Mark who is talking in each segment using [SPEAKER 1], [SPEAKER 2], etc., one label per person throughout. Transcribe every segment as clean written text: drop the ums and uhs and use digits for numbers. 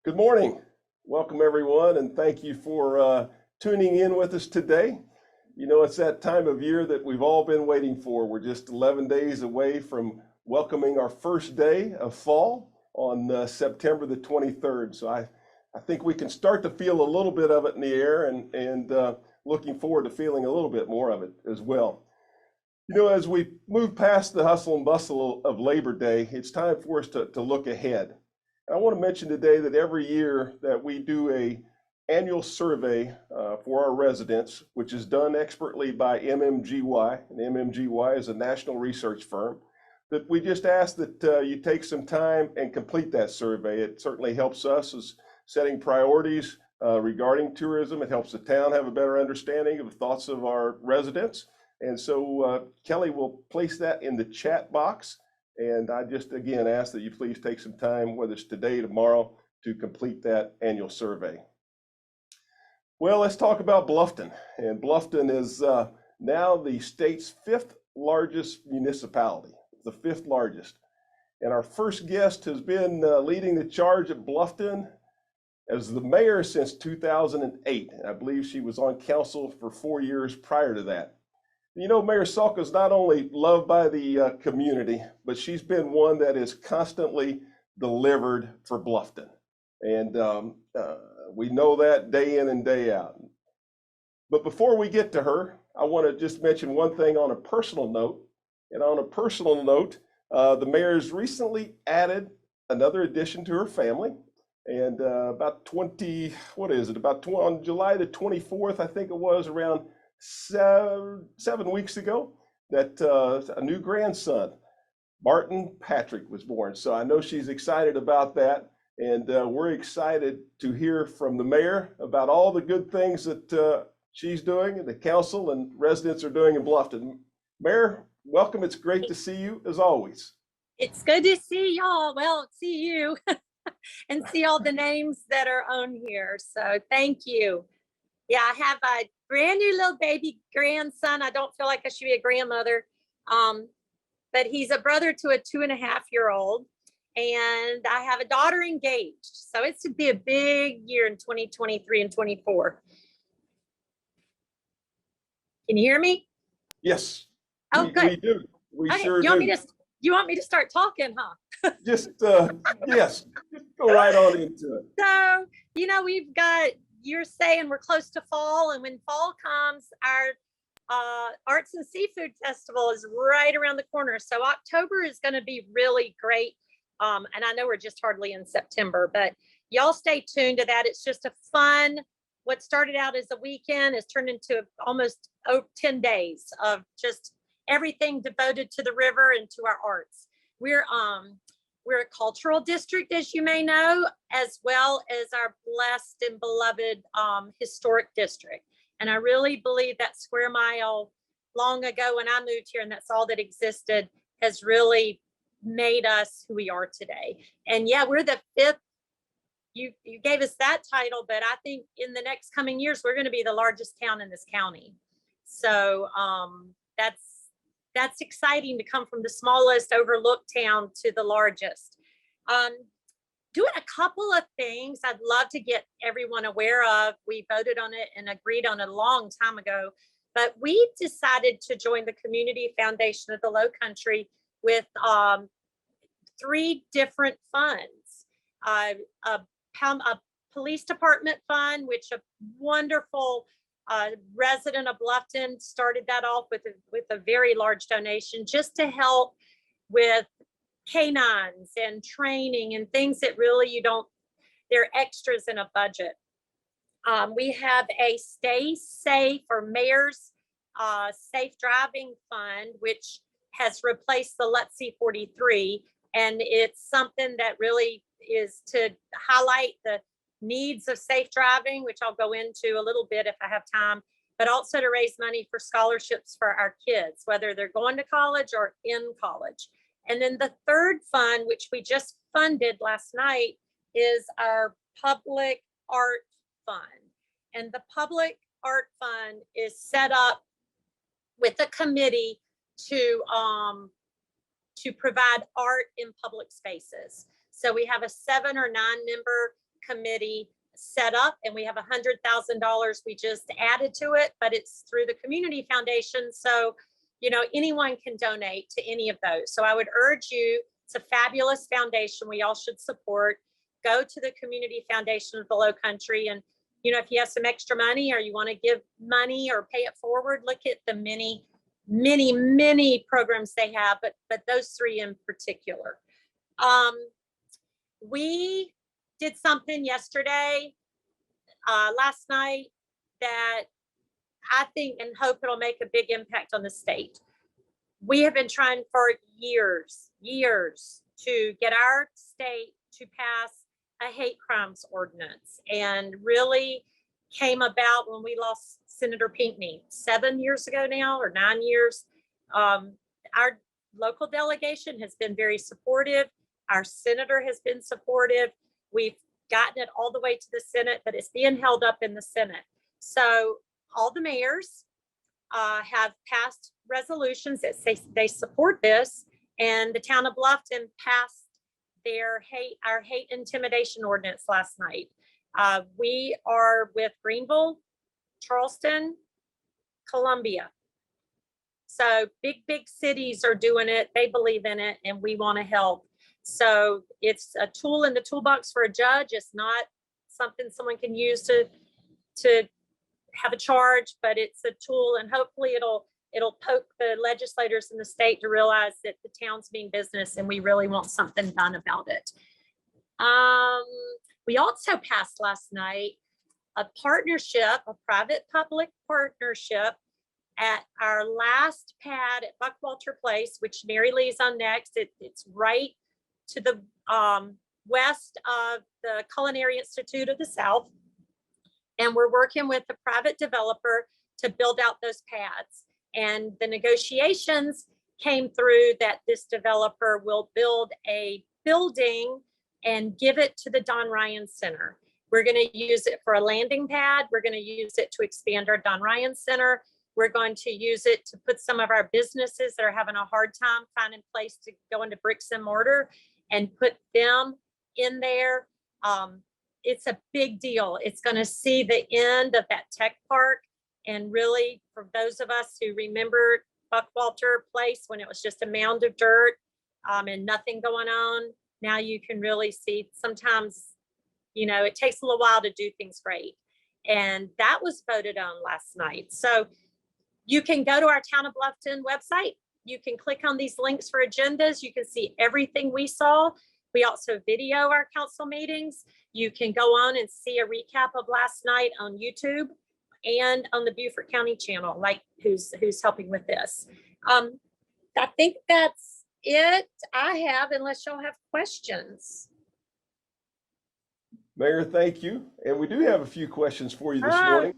[SPEAKER 1] Good morning. Welcome, everyone, and thank you for tuning in with us today. You know, it's that time of year that we've all been waiting for. We're just 11 days away from welcoming our first day of fall on September the 23rd. So I think we can start to feel a little bit of it in the air and looking forward to feeling a little bit more of it as well. You know, as we move past the hustle and bustle of Labor Day, it's time for us to look ahead. And I want to mention today that every year that we do a annual survey for our residents, which is done expertly by MMGY, and MMGY is a national research firm, that we just ask that you take some time and complete that survey. It certainly helps us as setting priorities regarding tourism. It helps the town have a better understanding of the thoughts of our residents. And so Kelly will place that in the chat box. And I just, again, ask that you please take some time, whether it's today, tomorrow, to complete that annual survey. Well, let's talk about Bluffton. And Bluffton is now the state's fifth largest municipality, the fifth largest. And our first guest has been leading the charge at Bluffton as the mayor since 2008. And I believe she was on council for 4 years prior to that. You know, Mayor Sulka is not only loved by the community, but she's been one that is constantly delivered for Bluffton. And we know that day in and day out. But before we get to her, I want to just mention one thing on a personal note. And on a personal note, the mayor's recently added another addition to her family. And about on July the 24th, I think it was, around 7 weeks ago, that a new grandson, Martin Patrick, was born. So I know she's excited about that. And we're excited to hear from the mayor about all the good things that she's doing and the council and residents are doing in Bluffton. Mayor, welcome. It's great to see you as always.
[SPEAKER 2] It's good to see y'all. Well, see you and see all the names that are on here. So thank you. Yeah, I have a brand new little baby grandson. I don't feel like I should be a grandmother, but he's a brother to a 2.5-year-old. And I have a daughter engaged. So it's to be a big year in 2023 and 24. Can you hear me?
[SPEAKER 1] Yes.
[SPEAKER 2] Oh, good.
[SPEAKER 1] We do. We
[SPEAKER 2] okay.
[SPEAKER 1] sure
[SPEAKER 2] you
[SPEAKER 1] do.
[SPEAKER 2] You want me to start talking, huh?
[SPEAKER 1] Just, yes, just go right on into it.
[SPEAKER 2] So, you know, you're saying we're close to fall, and when fall comes, our Arts and Seafood Festival is right around the corner. So October is going to be really great. And I know we're just hardly in September, but y'all stay tuned to that. It's just a fun, what started out as a weekend has turned into almost 10 days of just everything devoted to the river and to our arts. We're a cultural district, as you may know, as well as our blessed and beloved historic district. And I really believe that square mile long ago when I moved here, and that's all that existed, has really made us who we are today. And yeah, we're the fifth. You gave us that title, but I think in the next coming years, we're going to be the largest town in this county. So that's exciting to come from the smallest overlooked town to the largest. Doing a couple of things I'd love to get everyone aware of. We voted on it and agreed on it a long time ago, but we decided to join the Community Foundation of the Lowcountry with 3 different funds. A police department fund, which a wonderful resident of Bluffton started that off with a very large donation just to help with canines and training and things that really they're extras in a budget. We have a Stay Safe or Mayor's Safe Driving Fund, which has replaced the Let's See 43. And it's something that really is to highlight the needs of safe driving, which I'll go into a little bit if I have time, but also to raise money for scholarships for our kids, whether they're going to college or in college. And then the third fund, which we just funded last night, is our Public Art Fund. And the Public Art Fund is set up with a committee to provide art in public spaces. So we have a 7 or 9 member committee set up, and we have $100,000 we just added to it, but it's through the community foundation. So, you know, anyone can donate to any of those. So I would urge you, it's a fabulous foundation we all should support. Go to the community foundation of the Lowcountry, and, you know, if you have some extra money or you want to give money or pay it forward, look at the many programs they have, but those three in particular. We did something yesterday, last night, that I think and hope it'll make a big impact on the state. We have been trying for years to get our state to pass a hate crimes ordinance, and really came about when we lost Senator Pinckney 7 years ago now, or 9 years. Our local delegation has been very supportive. Our senator has been supportive. We've gotten it all the way to the Senate, but it's being held up in the Senate. So all the mayors have passed resolutions that say they support this, and the town of Bluffton passed our hate intimidation ordinance last night. We are with Greenville, Charleston, Columbia. So big cities are doing it. They believe in it, and we want to help. So it's a tool in the toolbox for a judge. It's not something someone can use to have a charge, but it's a tool, and hopefully it'll poke the legislators in the state to realize that the town's mean business and we really want something done about it. We also passed last night a partnership, a private-public partnership at our last pad at Buckwalter Place, which Mary Lee's on next. It's right to the west of the Culinary Institute of the South. And we're working with a private developer to build out those pads. And the negotiations came through that this developer will build a building and give it to the Don Ryan Center. We're going to use it for a landing pad. We're going to use it to expand our Don Ryan Center. We're going to use it to put some of our businesses that are having a hard time finding a place to go into bricks and mortar and put them in there. It's a big deal. It's going to see the end of that tech park. And really, for those of us who remember Buckwalter Place when it was just a mound of dirt and nothing going on, now you can really see sometimes, you know, it takes a little while to do things great. And that was voted on last night. So you can go to our Town of Bluffton website. You can click on these links for agendas. You can see everything we saw. We also video our council meetings. You can go on and see a recap of last night on YouTube and on the Beaufort County channel, like who's helping with this. I think that's it I have, unless y'all have questions.
[SPEAKER 1] Mayor, thank you. And we do have a few questions for you this morning.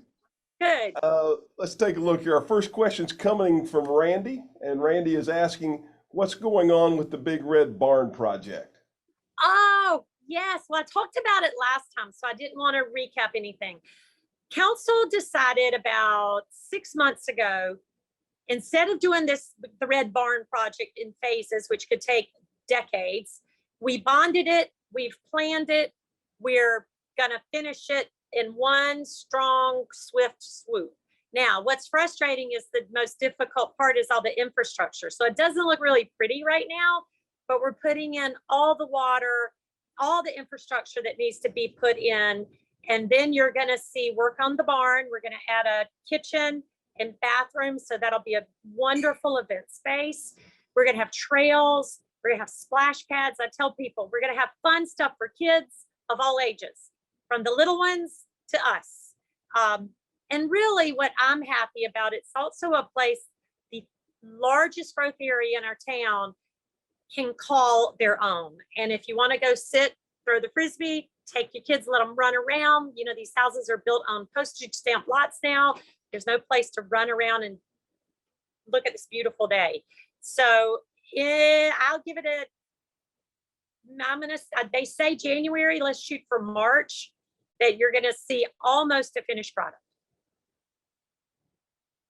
[SPEAKER 2] Good.
[SPEAKER 1] Let's take a look here. Our first question's coming from Randy, and Randy is asking, what's going on with the Big Red Barn project?
[SPEAKER 2] Oh, yes. Well, I talked about it last time, so I didn't want to recap anything. Council decided about 6 months ago, instead of doing the Red Barn project in phases, which could take decades, we bonded it, we've planned it, we're going to finish it in one strong, swift swoop. Now, what's frustrating is the most difficult part is all the infrastructure. So it doesn't look really pretty right now, but we're putting in all the water, all the infrastructure that needs to be put in. And then you're going to see work on the barn. We're going to add a kitchen and bathroom. So that'll be a wonderful event space. We're going to have trails. We're going to have splash pads. I tell people we're going to have fun stuff for kids of all ages, from the little ones to us. And really what I'm happy about, it's also a place, the largest growth area in our town can call their own. And if you want to go sit, throw the Frisbee, take your kids, let them run around. You know, these houses are built on postage stamp lots now. There's no place to run around and look at this beautiful day. So I'll give it they say January, let's shoot for March, that you're going to see almost a finished product.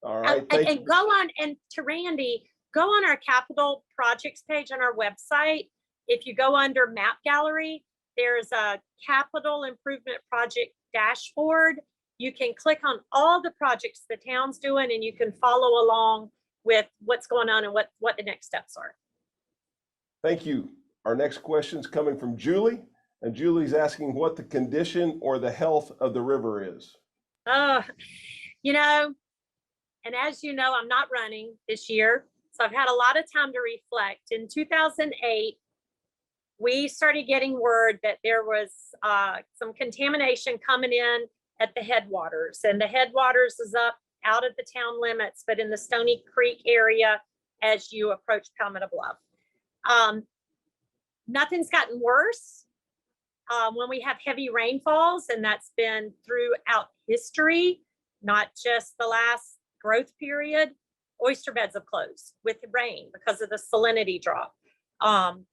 [SPEAKER 1] All right.
[SPEAKER 2] And go on, and to Randy, go on our capital projects page on our website. If you go under map gallery, there's a capital improvement project dashboard. You can click on all the projects the town's doing, and you can follow along with what's going on and what the next steps are.
[SPEAKER 1] Thank you. Our next question is coming from Julie, and Julie's asking what the condition or the health of the river is.
[SPEAKER 2] You know, and as you know, I'm not running this year, so I've had a lot of time to reflect. In 2008, we started getting word that there was some contamination coming in at the headwaters, and the headwaters is up out of the town limits, but in the Stony Creek area as you approach Palmetto Bluff. Nothing's gotten worse when we have heavy rainfalls, and that's been throughout history, not just the last growth period. Oyster beds have closed with the rain because of the salinity drop.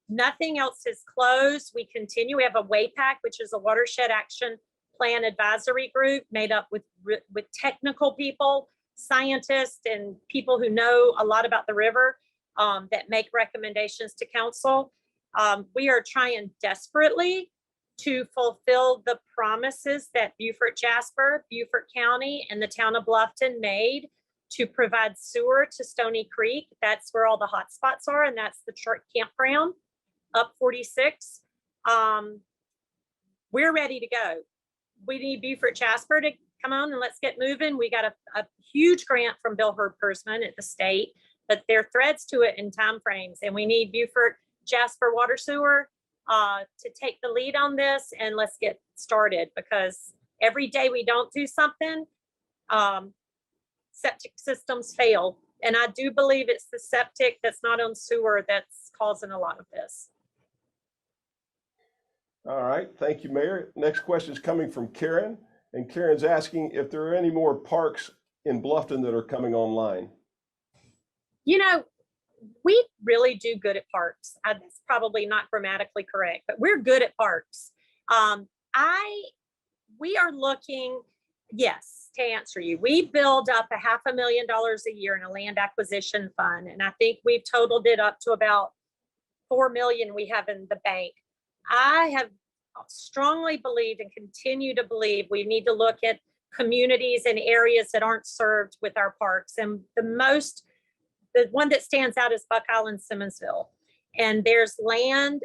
[SPEAKER 2] Nothing else is closed. We continue. We have a WAPAC, which is a Watershed Action Plan Advisory Group made up with technical people, scientists, and people who know a lot about the river that make recommendations to council. We are trying desperately to fulfill the promises that Beaufort Jasper, Beaufort County, and the town of Bluffton made to provide sewer to Stony Creek. That's where all the hot spots are, and that's the church campground up 46. We're ready to go. We need Beaufort Jasper to come on and let's get moving. We got a huge grant from Bill Herbpersman at the state, but there are threads to it in timeframes, and we need Beaufort Jasper Water Sewer to take the lead on this, and let's get started, because every day we don't do something, septic systems fail. And I do believe it's the septic that's not on sewer that's causing a lot of this.
[SPEAKER 1] All right, thank you, Mayor. Next question is coming from Karen, and Karen's asking if there are any more parks in Bluffton that are coming online.
[SPEAKER 2] You know, we really do good at parks. That's probably not grammatically correct, but we're good at parks. We are looking, yes, to answer you, we build up $500,000 a year in a land acquisition fund, and I think we've totaled it up to about $4 million we have in the bank. I have strongly believed and continue to believe we need to look at communities and areas that aren't served with our parks. And the one that stands out is Buck Island, Simmonsville. And there's land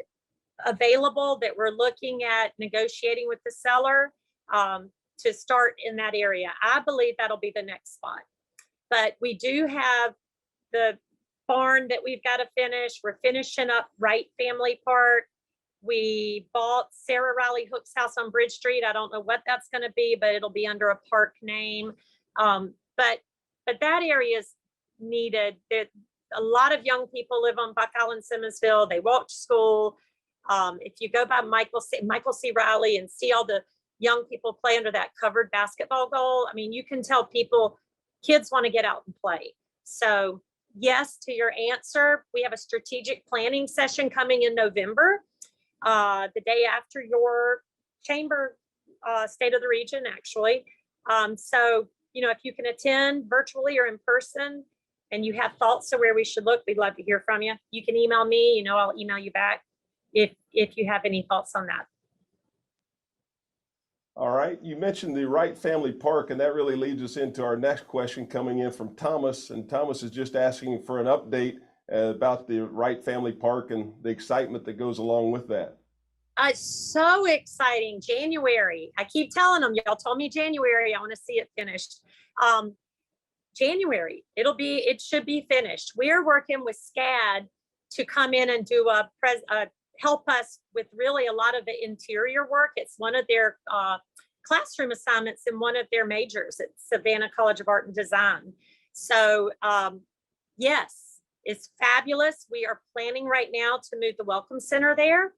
[SPEAKER 2] available that we're looking at negotiating with the seller to start in that area. I believe that'll be the next spot. But we do have the barn that we've got to finish. We're finishing up Wright Family Park. We bought Sarah Riley Hook's house on Bridge Street. I don't know what that's going to be, but it'll be under a park name. But that area is needed. A lot of young people live on Buck Island, Simmonsville. They walk to school. If you go by Michael C. Riley and see all the young people play under that covered basketball goal, I mean, you can tell kids want to get out and play. So yes, to your answer, we have a strategic planning session coming in November, the day after your chamber state of the region, actually. So, if you can attend virtually or in person and you have thoughts of where we should look, we'd love to hear from you. You can email me, I'll email you back if you have any thoughts on that.
[SPEAKER 1] All right, you mentioned the Wright Family Park, and that really leads us into our next question coming in from Thomas. And Thomas is just asking for an update about the Wright Family Park and the excitement that goes along with that.
[SPEAKER 2] So exciting. January. I keep telling them, y'all told me January, I want to see it finished. January, it should be finished. We're working with SCAD to come in and do help us with really a lot of the interior work. It's one of their classroom assignments in one of their majors at Savannah College of Art and Design. So yes, it's fabulous. We are planning right now to move the Welcome Center there,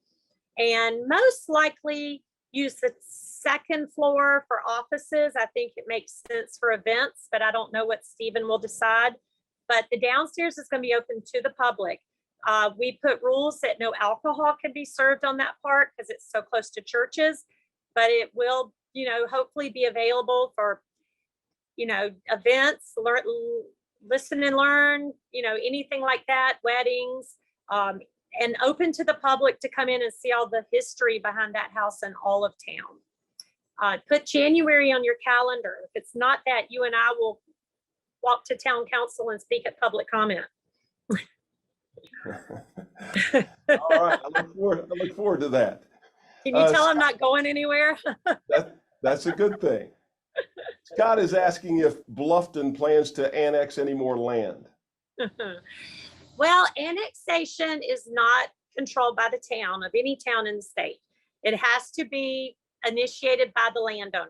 [SPEAKER 2] and most likely use the second floor for offices. I think it makes sense for events, but I don't know what Stephen will decide. But the downstairs is going to be open to the public. We put rules that no alcohol can be served on that part because it's so close to churches, but it will, hopefully be available for, events, listen and learn, anything like that, weddings, and open to the public to come in and see all the history behind that house and all of town. Put January on your calendar. If it's not that, you and I will walk to town council and speak at public comment.
[SPEAKER 1] All right, I look forward to that.
[SPEAKER 2] Can you tell I'm not going anywhere?
[SPEAKER 1] That's a good thing. Scott is asking if Bluffton plans to annex any more land.
[SPEAKER 2] Well, annexation is not controlled by the town of any town in the state. It has to be initiated by the landowner.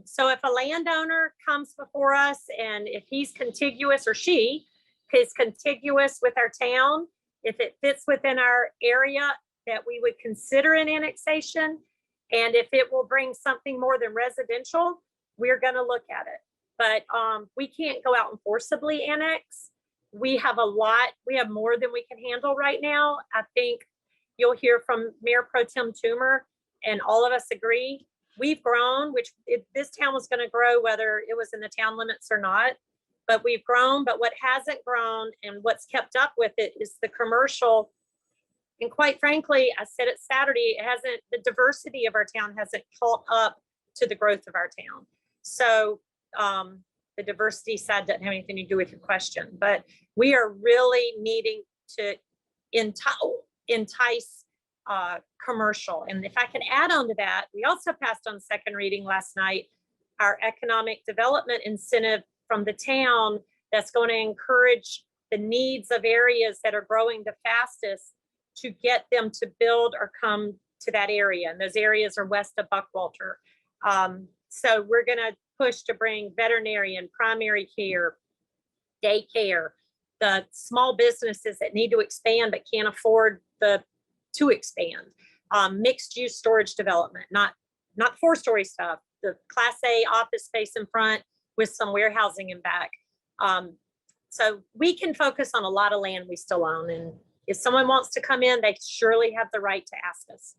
[SPEAKER 2] So if a landowner comes before us and if he's contiguous or she is contiguous with our town, if it fits within our area, that we would consider an annexation. And if it will bring something more than residential, we're going to look at it. But we can't go out and forcibly annex. We have more than we can handle right now. I think you'll hear from Mayor Pro Tem Toomer, and all of us agree. We've grown, this town was going to grow whether it was in the town limits or not. But we've grown, but what hasn't grown and what's kept up with it is the commercial. And quite frankly, I said it Saturday, the diversity of our town hasn't caught up to the growth of our town. So the diversity side doesn't have anything to do with your question, but we are really needing to entice commercial. And if I can add on to that, we also passed on second reading last night, our economic development incentive from the town that's going to encourage the needs of areas that are growing the fastest to get them to build or come to that area. And those areas are west of Buckwalter. So we're going to push to bring veterinarian, primary care, daycare, the small businesses that need to expand but can't afford to expand, mixed use storage development, not 4-story stuff, the Class A office space in front with some warehousing in back. So we can focus on a lot of land we still own. And if someone wants to come in, they surely have the right to ask us.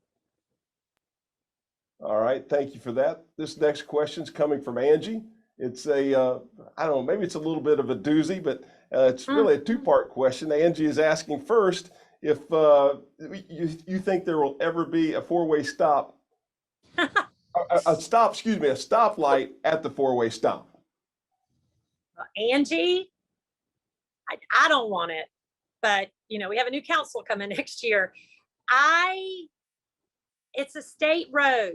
[SPEAKER 1] All right, thank you for that. This next question is coming from Angie. It's I don't know, maybe it's a little bit of a doozy, but it's really a two-part question. Angie is asking first if you think there will ever be a four-way stop, a stoplight at the four-way stop.
[SPEAKER 2] Angie, I don't want it, but we have a new council coming next year. It's a state road.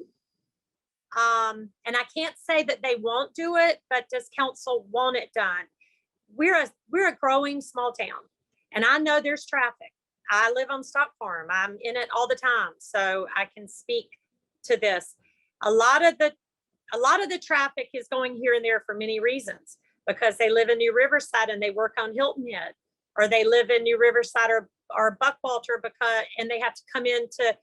[SPEAKER 2] And I can't say that they won't do it, but does council want it done? We're a growing small town, and I know there's traffic. I live on Stock Farm. I'm in it all the time, so I can speak to this. A lot of the traffic is going here and there for many reasons, because they live in New Riverside and they work on Hilton Head, or they live in New Riverside or Buckwalter and they have to come into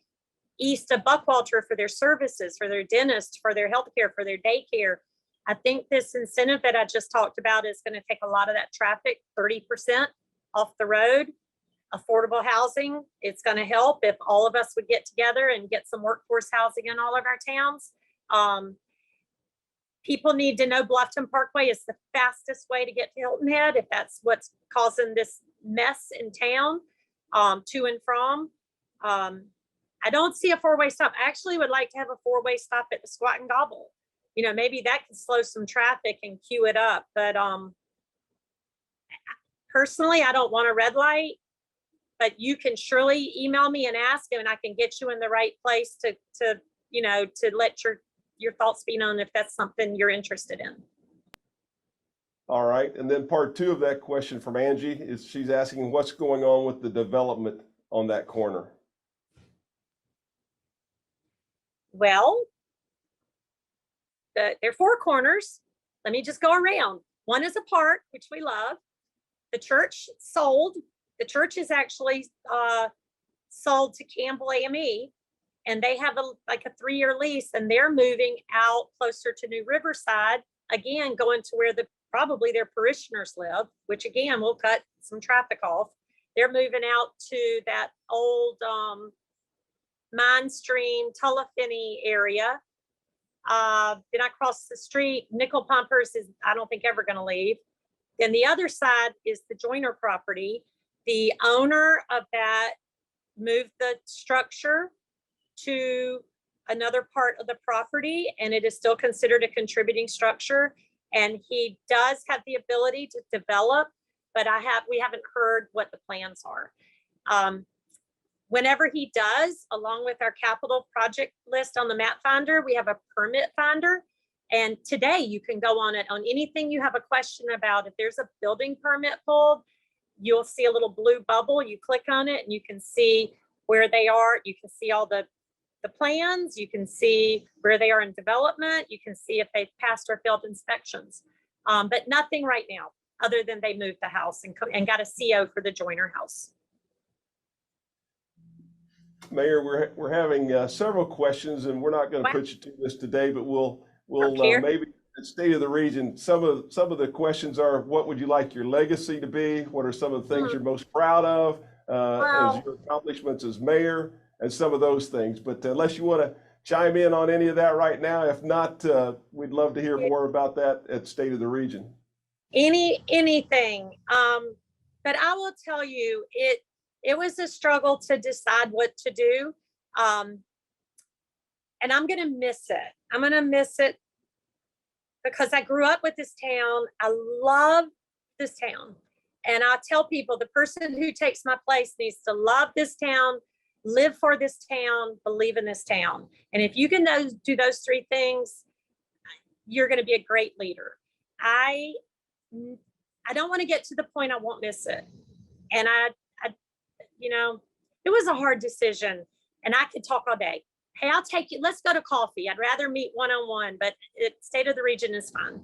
[SPEAKER 2] east of Buckwalter for their services, for their dentist, for their healthcare, for their daycare. I think this incentive that I just talked about is going to take a lot of that traffic, 30% off the road. Affordable housing, it's going to help if all of us would get together and get some workforce housing in all of our towns. People need to know Bluffton Parkway is the fastest way to get to Hilton Head, if that's what's causing this mess in town, to and from. I don't see a four-way stop. I actually would like to have a four-way stop at the Squat and Gobble. Maybe that could slow some traffic and queue it up. But personally, I don't want a red light, but you can surely email me and ask, and I can get you in the right place to let your thoughts be known if that's something you're interested in.
[SPEAKER 1] All right. And then part two of that question from Angie is she's asking what's going on with the development on that corner.
[SPEAKER 2] Well, there are four corners. Let me just go around. One is a park, which we love. The church sold. The church is actually sold to Campbell AME, and they have a 3-year lease, and they're moving out closer to New Riverside, again, going to where probably their parishioners live, which again will cut some traffic off. They're moving out to that old Mine Stream, Tullafinney area. Then across the street, Nickel Pumpers is, I don't think, ever going to leave. Then the other side is the Joyner property. The owner of that moved the structure to another part of the property, and it is still considered a contributing structure. And he does have the ability to develop, but we haven't heard what the plans are. Whenever he does, along with our capital project list on the map finder, we have a permit finder. And today you can go on it on anything you have a question about. If there's a building permit pulled, you'll see a little blue bubble. You click on it and you can see where they are. You can see all the plans. You can see where they are in development. You can see if they've passed or failed inspections. But nothing right now, other than they moved the house and got a CO for the Joyner house.
[SPEAKER 1] Mayor, we're having several questions, and we're not going to put you to this today, but we'll maybe at State of the Region, some of the questions are, what would you like your legacy to be? What are some of the things you're most proud of as your accomplishments as mayor, and some of those things? But unless you want to chime in on any of that right now, if not, we'd love to hear more about that at State of the Region.
[SPEAKER 2] Anything. But I will tell you, it was a struggle to decide what to do. And I'm going to miss it. I'm going to miss it because I grew up with this town. I love this town. And I tell people, the person who takes my place needs to love this town, live for this town, believe in this town. And if you can do those three things, you're going to be a great leader. I don't want to get to the point I won't miss it. And it was a hard decision, and I could talk all day. Hey, I'll take you. Let's go to coffee. I'd rather meet one-on-one, but State of the Region is fun.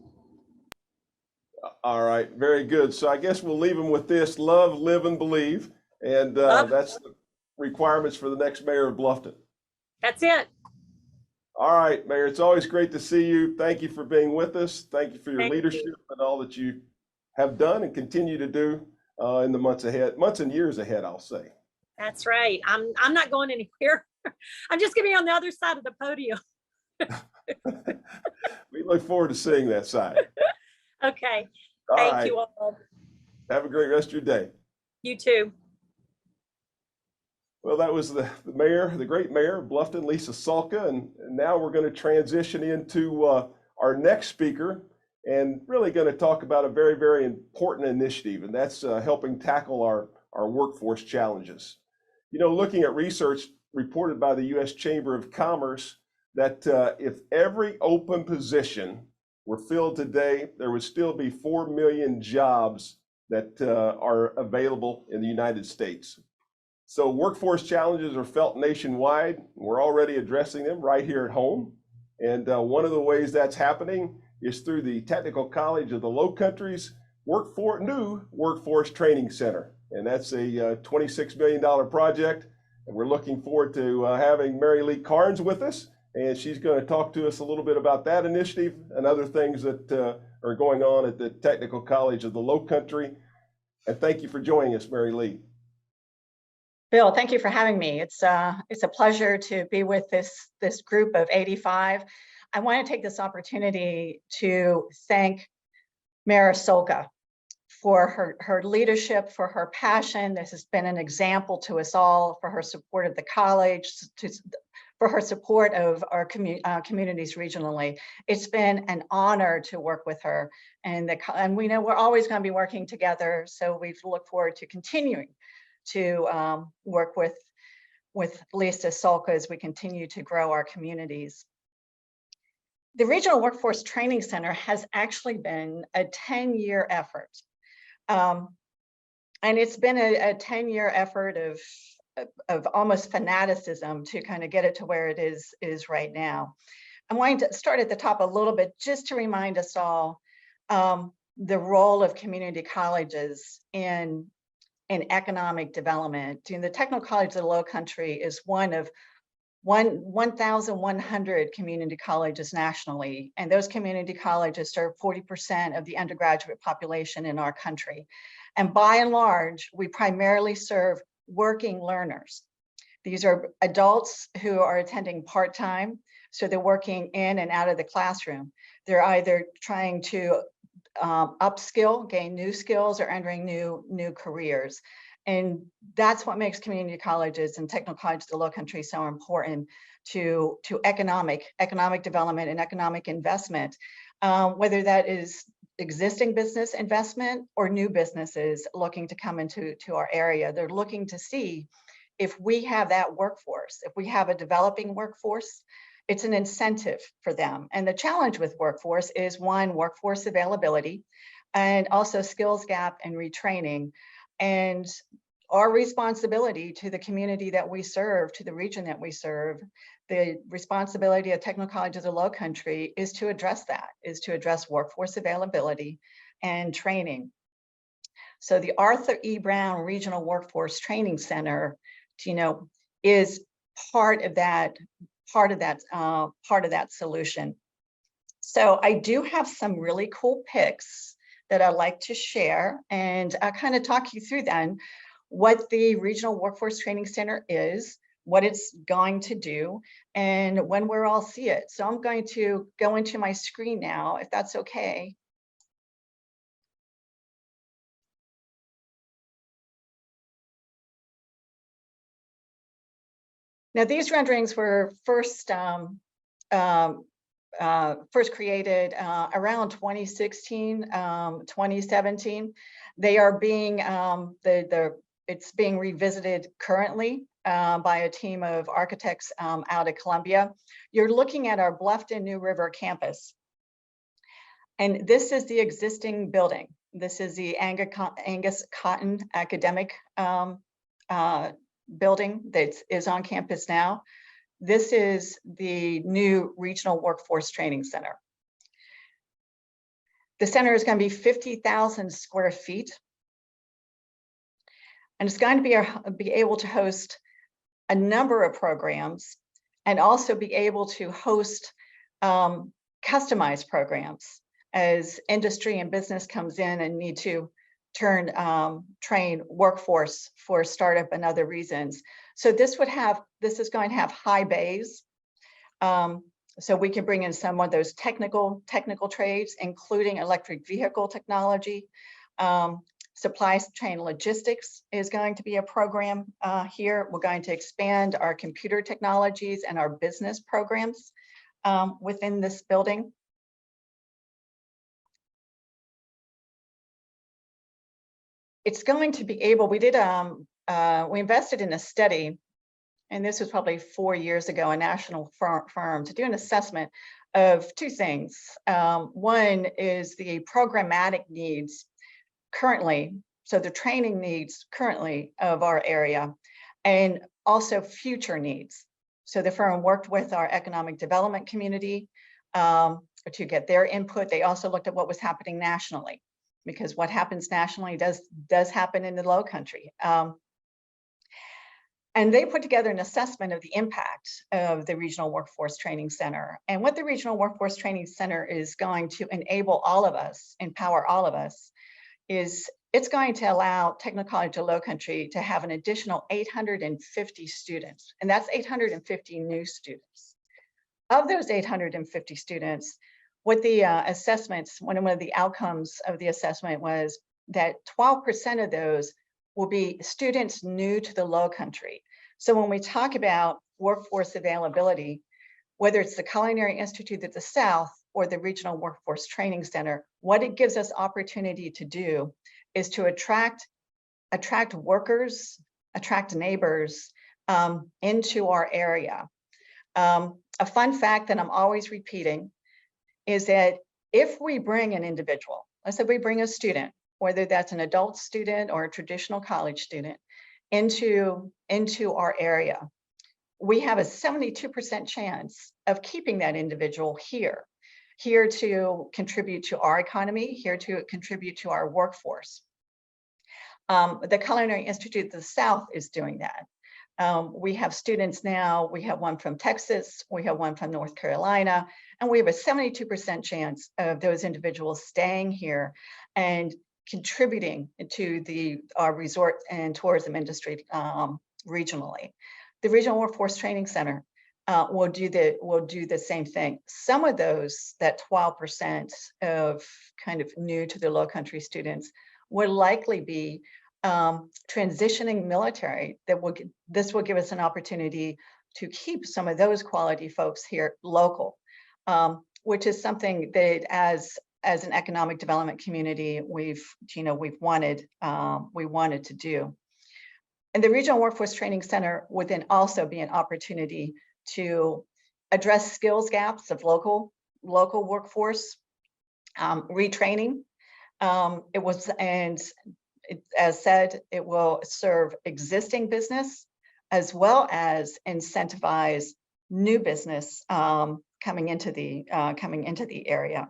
[SPEAKER 1] All right, very good. So I guess we'll leave them with this: love, live, and believe. And that's the requirements for the next mayor of Bluffton. That's
[SPEAKER 2] it.
[SPEAKER 1] All right, Mayor, it's always great to see you. Thank you for being with us. Thank you for your leadership and all that you have done and continue to do in the months and years ahead, I'll say.
[SPEAKER 2] That's right. I'm not going anywhere. I'm just going to be on the other side of the podium.
[SPEAKER 1] We look forward to seeing that side.
[SPEAKER 2] Okay. Thank you all.
[SPEAKER 1] Have a great rest of your day.
[SPEAKER 2] You too.
[SPEAKER 1] Well, that was the mayor, the great mayor of Bluffton, Lisa Sulka. And now we're going to transition into our next speaker, and really going to talk about a very, very important initiative, and that's helping tackle our workforce challenges. Looking at research reported by the U.S. Chamber of Commerce, that if every open position were filled today, there would still be 4 million jobs that are available in the United States. So workforce challenges are felt nationwide. We're already addressing them right here at home. And one of the ways that's happening is through the Technical College of the Lowcountry's new Workforce Training Center. And that's a $26 million project. And we're looking forward to having Mary Lee Carns with us. And she's going to talk to us a little bit about that initiative and other things that are going on at the Technical College of the Lowcountry. And thank you for joining us, Mary Lee.
[SPEAKER 3] Bill, thank you for having me. It's a pleasure to be with this group of 85. I want to take this opportunity to thank Mayor Sulka for her leadership, for her passion. This has been an example to us all, for her support of the college, for her support of our communities regionally. It's been an honor to work with her, and we know we're always going to be working together. So we look forward to continuing to work with Lisa Sulka as we continue to grow our communities. The Regional Workforce Training Center has actually been a 10-year effort. And it's been a 10-year effort of almost fanaticism to kind of get it to where it is right now. I'm going to start at the top a little bit just to remind us all the role of community colleges in economic development. The Technical College of the Lowcountry is one of 1,100 community colleges nationally, and those community colleges serve 40% of the undergraduate population in our country. And by and large, we primarily serve working learners. These are adults who are attending part-time, so they're working in and out of the classroom. They're either trying to upskill, gain new skills, or entering new careers. And that's what makes community colleges and technical colleges of the Lowcountry so important to economic development and economic investment, whether that is existing business investment or new businesses looking to come into our area. They're looking to see if we have that workforce, if we have a developing workforce, it's an incentive for them. And the challenge with workforce is, one, workforce availability, and also skills gap and retraining. And our responsibility to the community that we serve, to the region that we serve, the responsibility of technical colleges of the Lowcountry is to address that, is to address workforce availability and training. So the Arthur E. Brown Regional Workforce Training Center, is part of that solution. So I do have some really cool pics that I'd like to share, and I'll kind of talk you through then what the Regional Workforce Training Center is, what it's going to do, and when we'll all see it. So I'm going to go into my screen now, if that's okay. Now, these renderings were first created around 2016, 2017. They are being, it's being revisited currently by a team of architects out of Columbia. You're looking at our Bluffton New River campus. And this is the existing building. This is the Angus Cotton Academic building that is on campus now. This is the new Regional Workforce Training Center. The center is going to be 50,000 square feet. And it's going to be able to host a number of programs and also be able to host customized programs as industry and business comes in and need to train workforce for startup and other reasons. So this is going to have high bays. So we can bring in some of those technical trades, including electric vehicle technology. Supply chain logistics is going to be a program here. We're going to expand our computer technologies and our business programs within this building. It's going to be able, we invested in a study, and this was probably 4 years ago, a national firm to do an assessment of two things. One is the programmatic needs currently, so the training needs currently of our area, and also future needs. So the firm worked with our economic development community to get their input. They also looked at what was happening nationally, because what happens nationally does happen in the Lowcountry. And they put together an assessment of the impact of the Regional Workforce Training Center. And what the Regional Workforce Training Center is going to enable all of us, empower all of us, is it's going to allow Technical College of Lowcountry to have an additional 850 students, and that's 850 new students. Of those 850 students, what the assessments, one of the outcomes of the assessment was that 12% of those will be students new to the Lowcountry. So when we talk about workforce availability, whether it's the Culinary Institute of the South or the Regional Workforce Training Center, what it gives us opportunity to do is to attract workers, attract neighbors into our area. A fun fact that I'm always repeating is that if we bring an individual, let's say we bring a student, whether that's an adult student or a traditional college student, into our area, we have a 72% chance of keeping that individual here to contribute to our economy, here to contribute to our workforce. The Culinary Institute of the South is doing that. We have students now, we have one from Texas, we have one from North Carolina, and we have a 72% chance of those individuals staying here and contributing to our resort and tourism industry regionally. The Regional Workforce Training Center will do the same thing. Some of those, that 12% of kind of new to the Lowcountry students, will likely be transitioning military, this will give us an opportunity to keep some of those quality folks here local, which is something that as an economic development community, we wanted to do. And the Regional Workforce Training Center would then also be an opportunity to address skills gaps of local workforce, retraining. As said, it will serve existing business as well as incentivize new business coming into the area.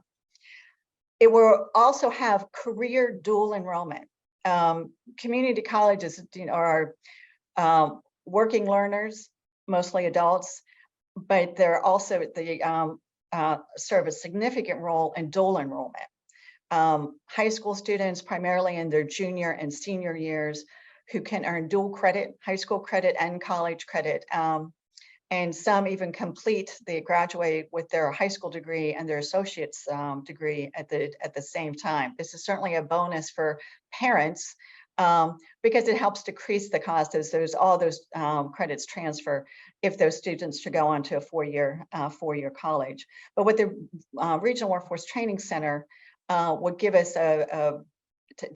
[SPEAKER 3] It will also have career dual enrollment. Community colleges are working learners, mostly adults, but they're also serve a significant role in dual enrollment. High school students, primarily in their junior and senior years, who can earn dual credit, high school credit and college credit. And some even they graduate with their high school degree and their associate's degree at the same time. This is certainly a bonus for parents because it helps decrease the cost as all those credits transfer if those students should go on to a four-year college. But what the Regional Workforce Training Center would give us to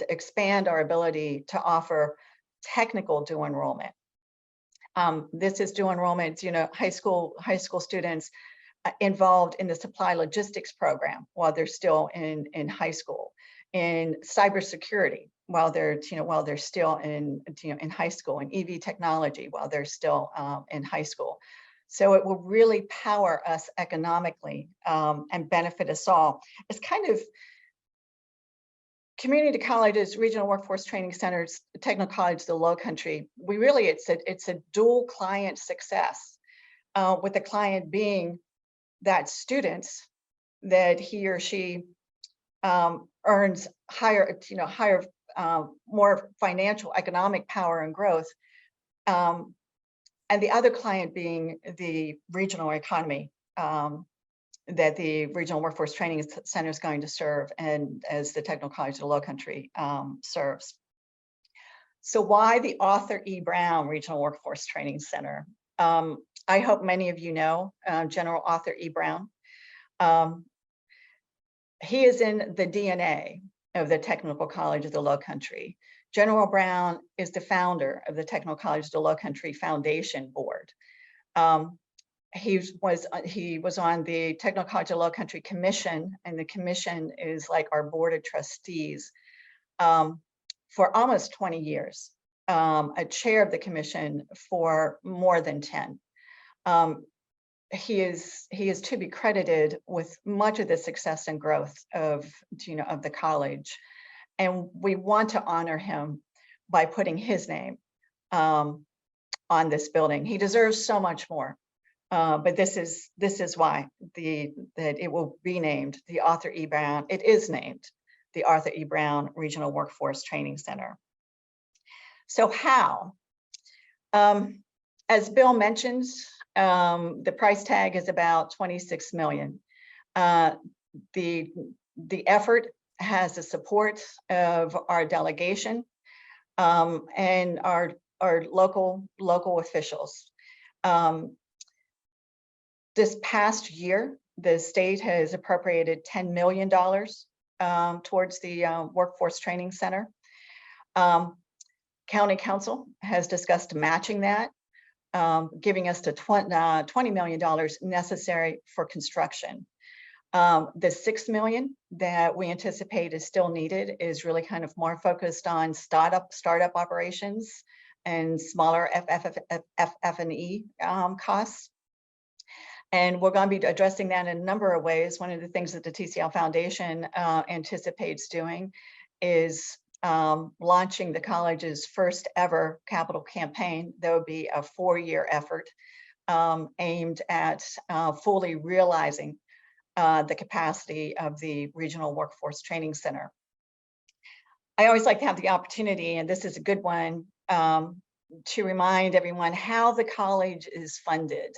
[SPEAKER 3] expand our ability to offer technical dual enrollment. This is dual enrollment, high school students involved in the supply logistics program while they're still in high school, in cybersecurity while they're still in high school, in EV technology while they're still in high school. So it will really power us economically and benefit us all. It's kind of community colleges, regional workforce training centers, technical college, the Lowcountry. It's a dual client success, with the client being that students that he or she earns higher, more financial economic power and growth, and the other client being the regional economy that the Regional Workforce Training Center is going to serve, and as the Technical College of the Lowcountry serves. So why the Arthur E. Brown Regional Workforce Training Center? I hope many of you know General Arthur E. Brown. He is in the DNA of the Technical College of the Lowcountry. General Brown is the founder of the Technical College of the Lowcountry Foundation Board. He was on the Technical College of the Lowcountry Commission, and the commission is like our board of trustees for almost 20 years, a chair of the commission for more than 10. He is to be credited with much of the success and growth of the college, and we want to honor him by putting his name on this building. He deserves so much more. But this is why that it will be named the Arthur E. Brown. It is named the Arthur E. Brown Regional Workforce Training Center. So how? As Bill mentions, the price tag is about $26 million. The effort has the support of our delegation and our local officials. This past year, the state has appropriated $10 million towards the Workforce Training Center. County Council has discussed matching that, giving us the $20 million necessary for construction. The $6 million that we anticipate is still needed is really kind of more focused on startup operations and smaller FF&E costs. And we're going to be addressing that in a number of ways. One of the things that the TCL Foundation anticipates doing is launching the college's first ever capital campaign. There will be a 4-year effort aimed at fully realizing the capacity of the Regional Workforce Training Center. I always like to have the opportunity, and this is a good one, to remind everyone how the college is funded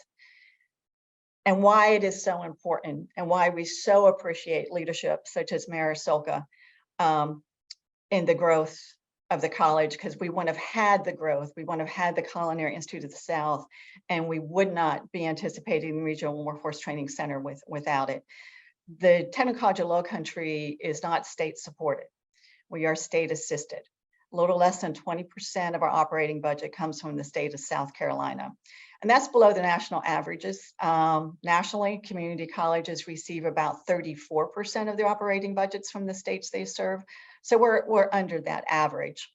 [SPEAKER 3] and why it is so important, and why we so appreciate leadership such as Mayor Sulka in the growth the college, because we wouldn't have had the growth, we wouldn't have had the Culinary Institute of the South, and we would not be anticipating the Regional Workforce Training Center without it. The Technical College of Lowcountry is not state supported. We are state assisted. A little less than 20% of our operating budget comes from the state of South Carolina. And that's below the national averages. Nationally, community colleges receive about 34% of their operating budgets from the states they serve. So we're under that average.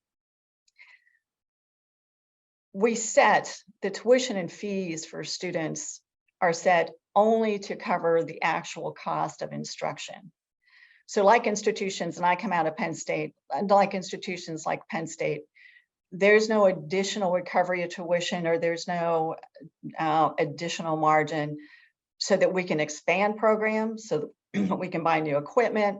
[SPEAKER 3] We set the tuition and fees for students are set only to cover the actual cost of instruction. So like institutions, and I come out of Penn State, and like institutions like Penn State, there's no additional recovery of tuition, or there's no additional margin so that we can expand programs, so that we can buy new equipment.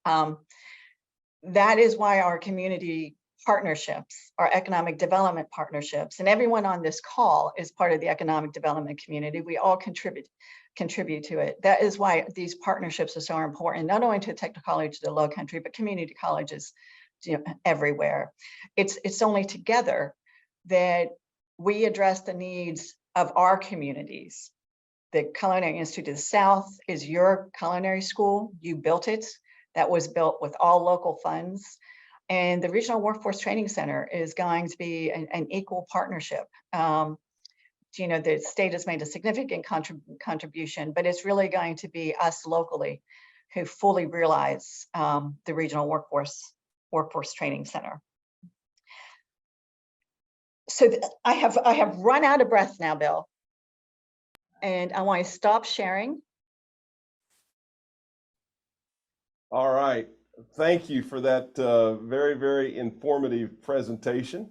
[SPEAKER 3] That is why our community partnerships, our economic development partnerships, and everyone on this call is part of the economic development community. We all contribute to it. That is why these partnerships are so important, not only to Technical College of the Lowcountry, but community colleges, you know, everywhere. It's only together that we address the needs of our communities. The Culinary Institute of the South is your culinary school. You built it. That was built with all local funds. And the Regional Workforce Training Center is going to be an equal partnership. You know, the state has made a significant contribution, but it's really going to be us locally who fully realize the Regional Workforce Training Center. So I have run out of breath now, Bill, and I want to stop sharing.
[SPEAKER 1] All right. Thank you for that very, very informative presentation.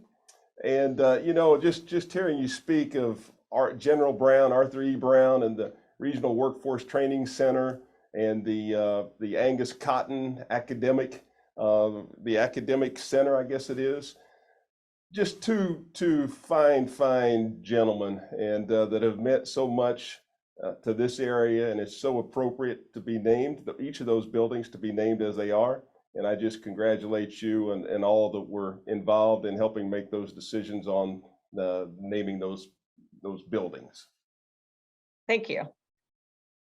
[SPEAKER 1] And, you know, just hearing you speak of General Brown, Arthur E. Brown, and the Regional Workforce Training Center, and the Angus Cotton Academic, the Academic Center, I guess it is. Just two fine gentlemen, and that have meant so much to this area, and it's so appropriate to be named, each of those buildings to be named as they are. And I just congratulate you and all that were involved in helping make those decisions on naming those buildings.
[SPEAKER 3] Thank you.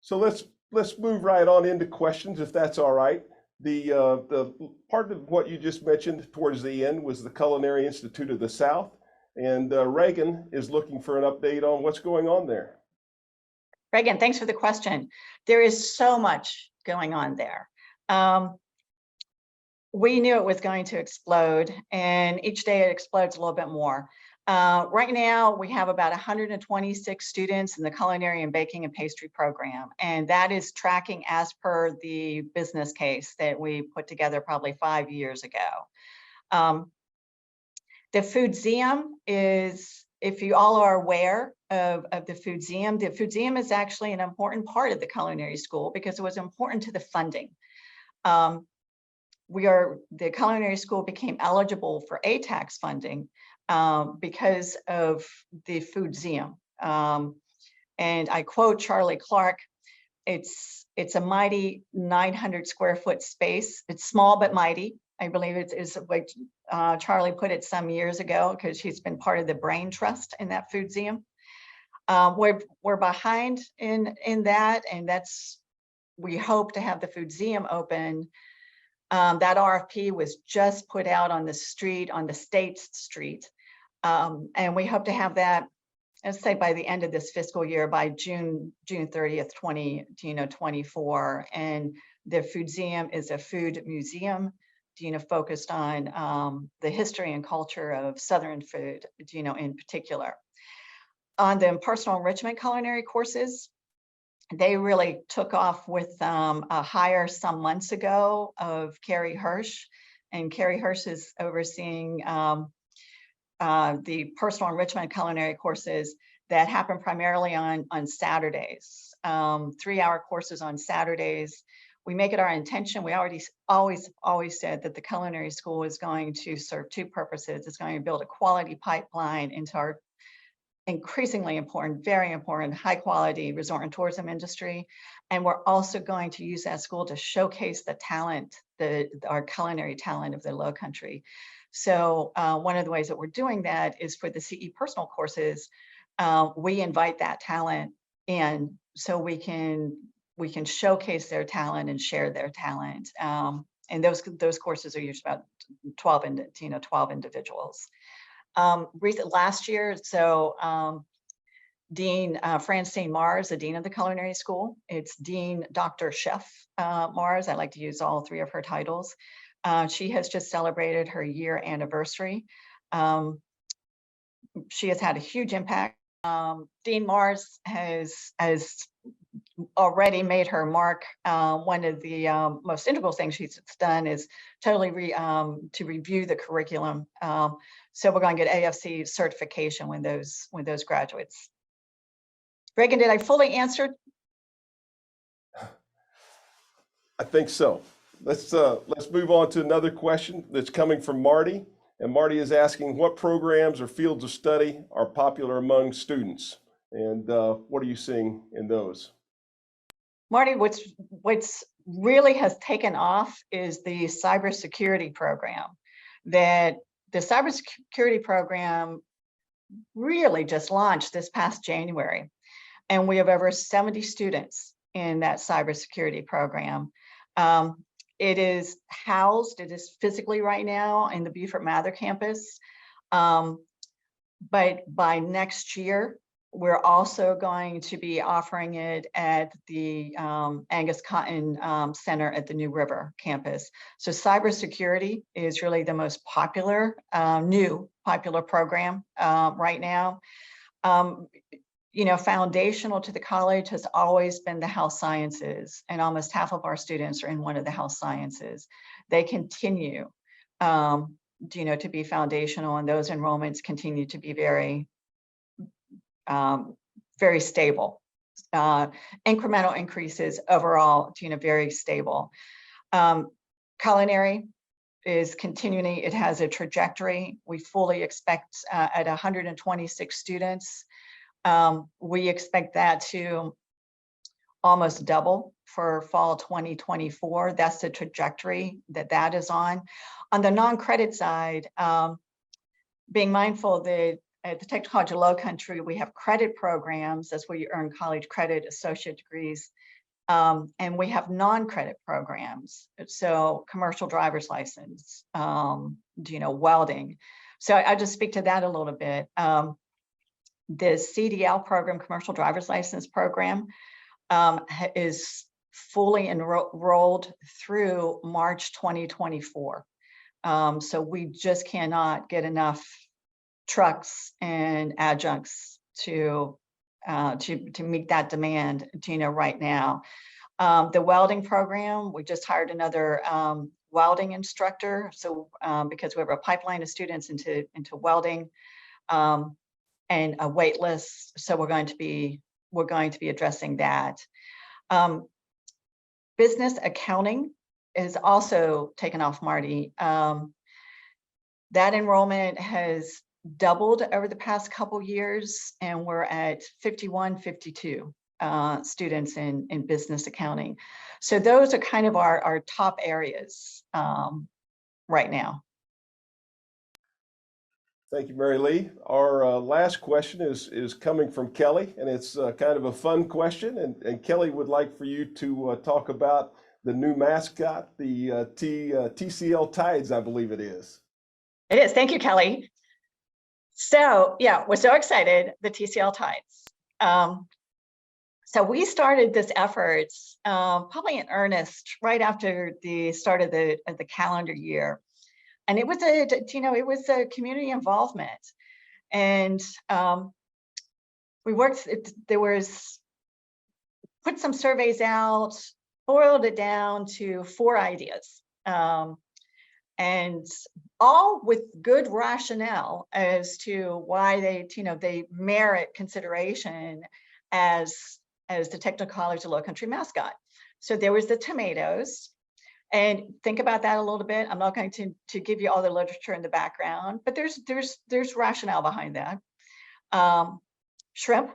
[SPEAKER 1] So let's move right on into questions, if that's all right. The part of what you just mentioned towards the end was the Culinary Institute of the South, and Reagan is looking for an update on what's going on there.
[SPEAKER 3] Reagan, thanks for the question. There is so much going on there. We knew it was going to explode, and each day it explodes a little bit more. Right now, we have about 126 students in the culinary and baking and pastry program, and that is tracking as per the business case that we put together probably 5 years ago. The Foodseum is, if you all are aware of the Foodseum is actually an important part of the culinary school because it was important to the funding. The culinary school became eligible for ATAX funding because of the Foodseum. And I quote Charlie Clark, it's a mighty 900 square foot space. It's small but mighty. I believe it is like Charlie put it some years ago, because he's been part of the brain trust in that Foodseum. We're behind in that, and we hope to have the Foodseum open. That RFP was just put out on the street, on the state's street. And we hope to have that, let's say, by the end of this fiscal year, by June 30th, 2024. And the Foodseum is a food museum, focused on the history and culture of Southern food, in particular. On the personal enrichment culinary courses, they really took off with a hire some months ago of Carrie Hirsch, and Carrie Hirsch is overseeing the personal enrichment culinary courses that happen primarily on Saturdays, 3-hour courses on Saturdays. We make it our intention. We always said that the culinary school is going to serve two purposes. It's going to build a quality pipeline into our increasingly important, very important, high quality resort and tourism industry. And we're also going to use that school to showcase the talent, our culinary talent of the Lowcountry. So one of the ways that we're doing that is for the CE personal courses, we invite that talent in so we can showcase their talent and share their talent. And those courses are usually about 12 individuals. Last year, so Dean Francine Mars, the Dean of the Culinary School. It's Dean Dr. Chef Mars. I like to use all three of her titles. She has just celebrated her year anniversary. She has had a huge impact. Dean Mars has already made her mark. One of the most integral things she's done is totally to review the curriculum. So we're going to get AFC certification when those graduates. Reagan, did I fully answer?
[SPEAKER 1] I think so. Let's move on to another question that's coming from Marty. And Marty is asking, what programs or fields of study are popular among students? And what are you seeing in those?
[SPEAKER 3] Marty, what's really has taken off is the cybersecurity program. That the cybersecurity program really just launched this past January. And we have over 70 students in that cybersecurity program. It is physically right now in the Beaufort Mather campus. But by next year, we're also going to be offering it at the Angus Cotton Center at the New River campus. So cybersecurity is really the most popular, new popular program right now. You know, foundational to the college has always been the health sciences, and almost half of our students are in one of the health sciences. They continue, to be foundational, and those enrollments continue to be very, very stable. Incremental increases overall, very stable. Culinary is continuing. It has a trajectory. We fully expect at 126 students. We expect that to almost double for fall 2024. That's the trajectory that is on. On the non-credit side, being mindful that at the Technical College of Lowcountry, we have credit programs. That's where you earn college credit, associate degrees. And we have non-credit programs. So commercial driver's license, welding. So I just speak to that a little bit. The CDL program, commercial driver's license program, is fully enrolled through March 2024. So we just cannot get enough trucks and adjuncts to meet that demand, right now. The welding program, we just hired another welding instructor. So because we have a pipeline of students into welding, and a wait list. So we're going to be addressing that. Business accounting is also taken off, Marty. That enrollment has doubled over the past couple years, and we're at 51, 52 students in business accounting. So those are kind of our top areas right now.
[SPEAKER 1] Thank you, Mary Lee. Our last question is coming from Kelly, and it's kind of a fun question. And Kelly would like for you to talk about the new mascot, the TCL Tides, I believe it is.
[SPEAKER 3] It is. Thank you, Kelly. So yeah, we're so excited, the TCL Tides. So we started this effort probably in earnest right after the start of the calendar year. And it was a community involvement, and we worked. Put some surveys out, boiled it down to 4 ideas, and all with good rationale as to why they merit consideration as the Technical College of Lowcountry mascot. So there was the tomatoes. And think about that a little bit. I'm not going to give you all the literature in the background, but there's rationale behind that. shrimp,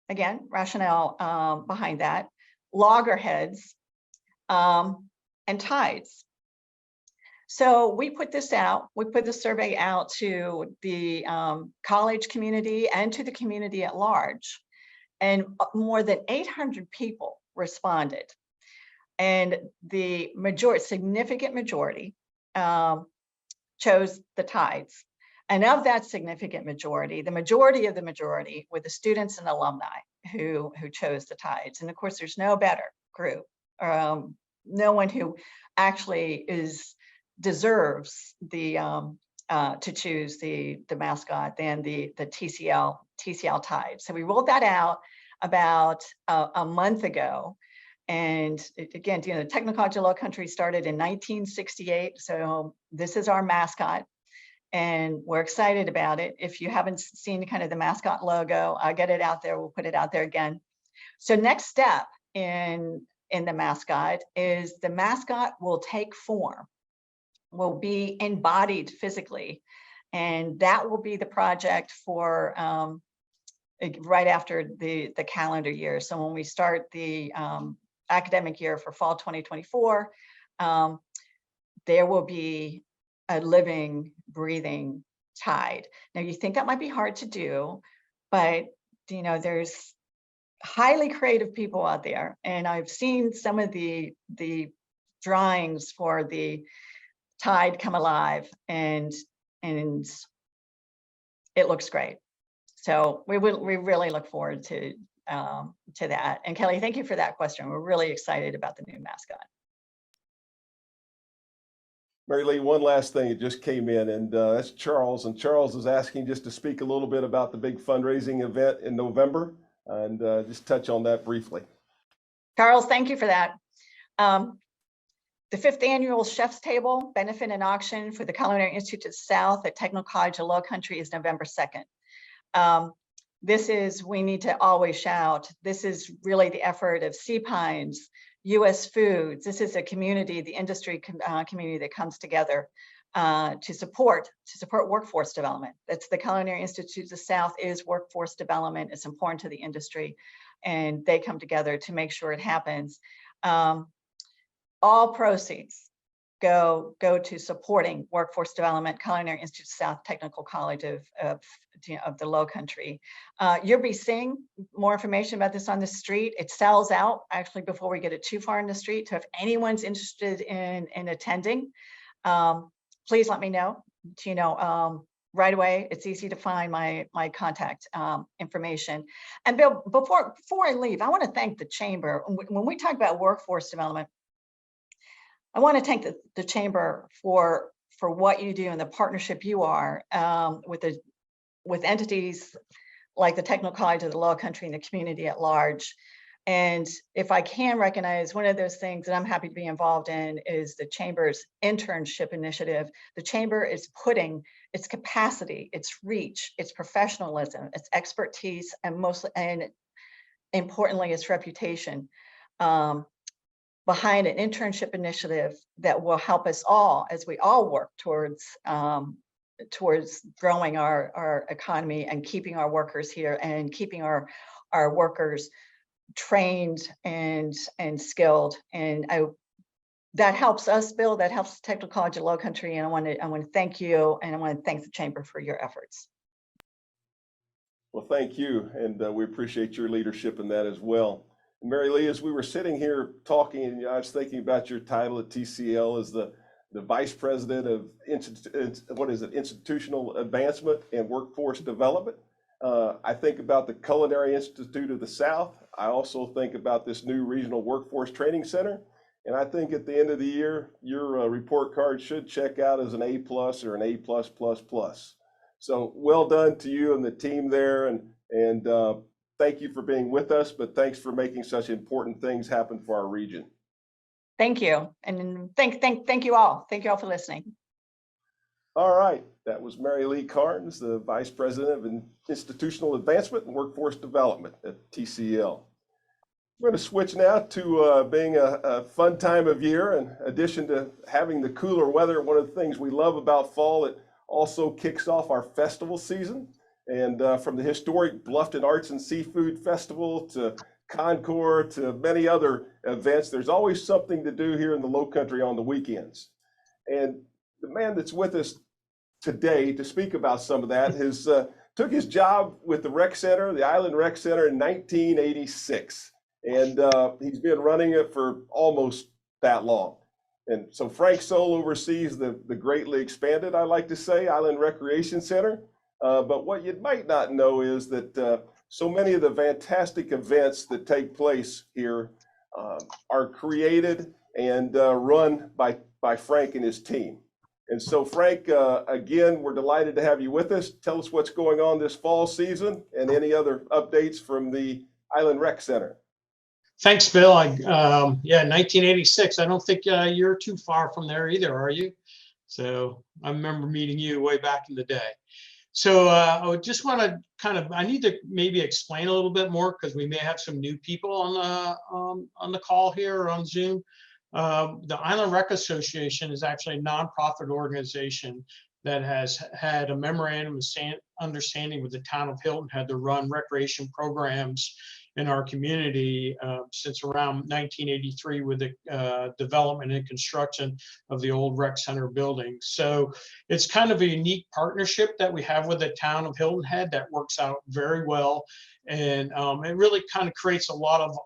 [SPEAKER 3] again, rationale behind that, loggerheads, and tides. So we put this out, we put the survey out to the college community and to the community at large. And more than 800 people responded. And the significant majority chose the tides. And of that significant majority, the majority of the majority were the students and alumni who chose the tides. And of course, there's no better group, no one who actually deserves to choose the mascot than the TCL Tide. So we rolled that out about a month ago. And again, the Technical College of Lowcountry started in 1968. So this is our mascot. And we're excited about it. If you haven't seen kind of the mascot logo, I'll get it out there. We'll put it out there again. So next step in the mascot is the mascot will take form, will be embodied physically. And that will be the project for right after the calendar year. So when we start the academic year for fall 2024, there will be a living, breathing tide. Now you think that might be hard to do, but there's highly creative people out there. And I've seen some of the drawings for the tide come alive, and it looks great. So we really look forward to that. And Kelly, thank you for that question. We're really excited about the new mascot.
[SPEAKER 1] Mary Lee, one last thing, it just came in, and that's Charles. And Charles is asking just to speak a little bit about the big fundraising event in November, and just touch on that briefly.
[SPEAKER 3] Charles, thank you for that. The 5th annual Chef's Table Benefit and Auction for the Culinary Institute of the South at Technical College of Lowcountry is November 2nd. This is, we need to always shout, this is really the effort of Sea Pines, US Foods. This is a community, the industry community that comes together to support workforce development. That's the Culinary Institute of the South is workforce development. It's important to the industry, and they come together to make sure it happens. All proceeds go to supporting workforce development, Culinary Institute of South Technical College of the Lowcountry. You'll be seeing more information about this on the street. It sells out actually before we get it too far in the street. So if anyone's interested in attending, please let me know. Right away. It's easy to find my contact information. And Bill, before I leave, I want to thank the Chamber. When we talk about workforce development, I want to thank the Chamber for what you do and the partnership you are with entities like the Technical College of the Lowcountry and the community at large. And if I can recognize one of those things that I'm happy to be involved in is the Chamber's internship initiative. The Chamber is putting its capacity, its reach, its professionalism, its expertise, and importantly, its reputation behind an internship initiative that will help us all as we all work towards growing our economy and keeping our workers here and keeping our workers trained and skilled. And that helps us, Bill, that helps Technical College of Lowcountry. And I want to thank you, and I want to thank the Chamber for your efforts.
[SPEAKER 1] Well, thank you. And we appreciate your leadership in that as well. Mary Lee, as we were sitting here talking, and I was thinking about your title at TCL as the Vice President of Institutional Advancement and Workforce Development. I think about the Culinary Institute of the South. I also think about this new Regional Workforce Training Center. And I think at the end of the year, your report card should check out as an A+ or an A+++. So well done to you and the team there. And thank you for being with us, but thanks for making such important things happen for our region.
[SPEAKER 3] Thank you. And thank you all. Thank you all for listening.
[SPEAKER 1] All right. That was Mary Lee Carns, the Vice President of Institutional Advancement and Workforce Development at TCL. We're going to switch now to being a fun time of year. In addition to having the cooler weather, one of the things we love about fall, it also kicks off our festival season. And from the historic Bluffton Arts and Seafood Festival to Concord to many other events, there's always something to do here in the Lowcountry on the weekends. And the man that's with us today to speak about some of that has took his job with the rec center, the Island Rec Center, in 1986. And he's been running it for almost that long. And so Frank Soule oversees the greatly expanded, I like to say, Island Recreation Center. But what you might not know is that so many of the fantastic events that take place here are created and run by Frank and his team. And so Frank, again, we're delighted to have you with us. Tell us what's going on this fall season and any other updates from the Island Rec Center.
[SPEAKER 4] Thanks, Bill. Yeah, 1986. I don't think you're too far from there either, are you? So I remember meeting you way back in the day. So I just want to I need to maybe explain a little bit more because we may have some new people on the call here or on Zoom. The Island Rec Association is actually a nonprofit organization that has had a memorandum of understanding with the town of Hilton Head to run recreation programs in our community since around 1983 with the development and construction of the old rec center building. So it's kind of a unique partnership that we have with the town of Hilton Head that works out very well. And it really kind of creates a lot of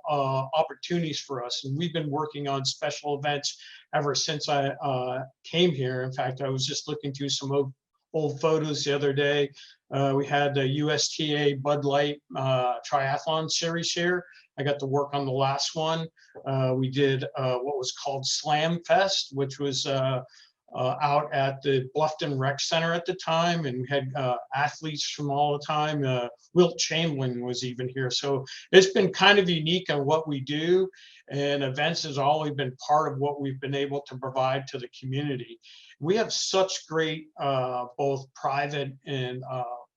[SPEAKER 4] opportunities for us. And we've been working on special events ever since I came here. In fact, I was just looking through some old photos the other day. We had the USTA Bud Light triathlon series here. I got to work on the last one. We did what was called Slam Fest, which was out at the Bluffton Rec Center at the time, and we had athletes from all the time. Wilt Chamberlain was even here. So it's been kind of unique on what we do, and events has always been part of what we've been able to provide to the community. We have such great both private and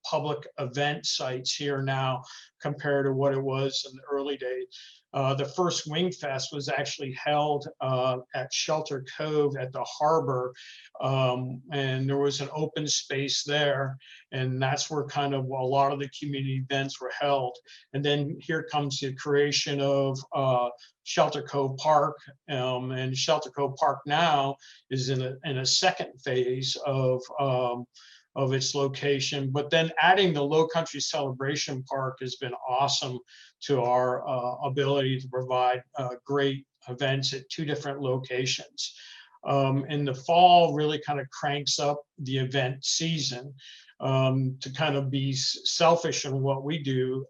[SPEAKER 4] public event sites here now compared to what it was in the early days. The first Wing Fest was actually held at Shelter Cove at the harbor, and there was an open space there, and that's where kind of a lot of the community events were held. And then here comes the creation of Shelter Cove Park, and Shelter Cove Park now is in a second phase of its location. But then adding the Lowcountry Celebration Park has been awesome to our ability to provide great events at two different locations. In the fall really kind of cranks up the event season. To kind of be selfish in what we do,